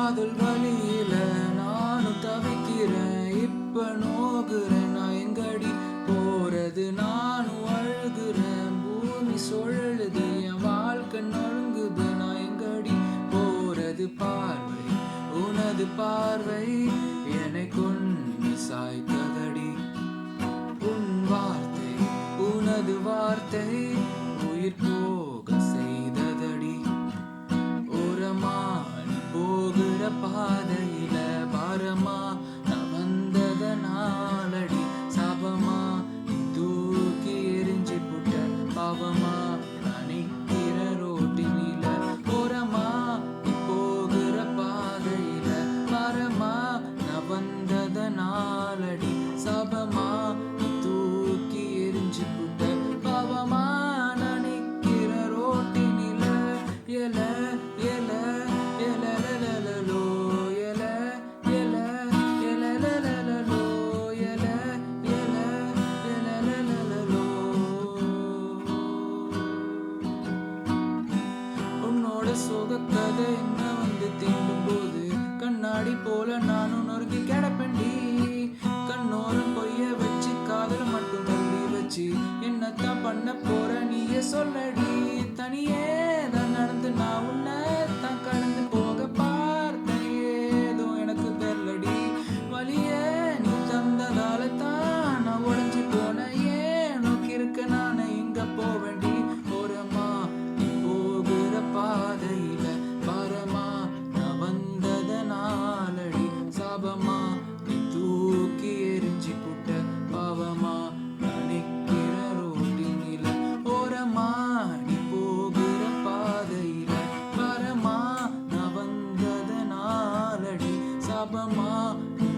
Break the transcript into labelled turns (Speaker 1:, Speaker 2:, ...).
Speaker 1: காதல் வழியில நானும் தவிக்கிறேன், இப்ப நோகுறேன். நான் எங்கடி போறது, நானும் அழுகுறேன். பூமி சுழலுது, என் வாழ்க்கை நொழுங்குது. நான் எங்கடி போறது, பார்வை உனது பார்வை என்னை கொண்டு சாய்த்ததடி. உன் வார்த்தை உனது வார்த்தை உயிர் போக செய்ததடி. ஓரமா நீ போகிற பாதையில பாரமா நான் வந்ததனாலடி. சாபமா நீ தூக்கி எரிஞ்சு புட்ட பாவமா நான் நிக்கிற ரோட்டினில. ஓரமா நீ போகிற பாதையில பாரமா நான் வந்ததனாலடி. சாபமா நீ தூக்கி எரிஞ்சு புட்ட பாவமா நான் நிக்கிற ரோட்டினில. எல எல எலலலலலோ எல எல எலலலலலோ எல எல எலலலலலோ. உன்னோட சோகக்கதை என்ன வந்து தீண்டும் போது கண்ணாடி போல நானும் நொறுங்கி கிடப்பேன்டி. கண்ணோரம் பொய்ய வச்சு காதல் மட்டும் தள்ளி வச்சு என்னத்தான் பண்ண போற நீயே சொல்லடி. தனியே தான் நடந்து நான் உன்னை தான் கடந்து போக பார்த்தேன், ஏதோ எனக்கு தெரியலடி. வலியே நீ தந்ததால தான் நான் உடைஞ்சு போனேன், ஏன் நோக்கி இருக்க நானே இங்க போவேண்டி. ஓரமா நீ போகிற பாதையில பாரமா நான் வந்ததனாலடி. சாபமா நீ தூக்கி எரிஞ்சு புட்ட பாவமா நான் நிக்கிற ரோட்டினில. ஓரமா நீ போகிற பாதையில பாரமா நான் வந்ததனாலடி. சாபமா நீ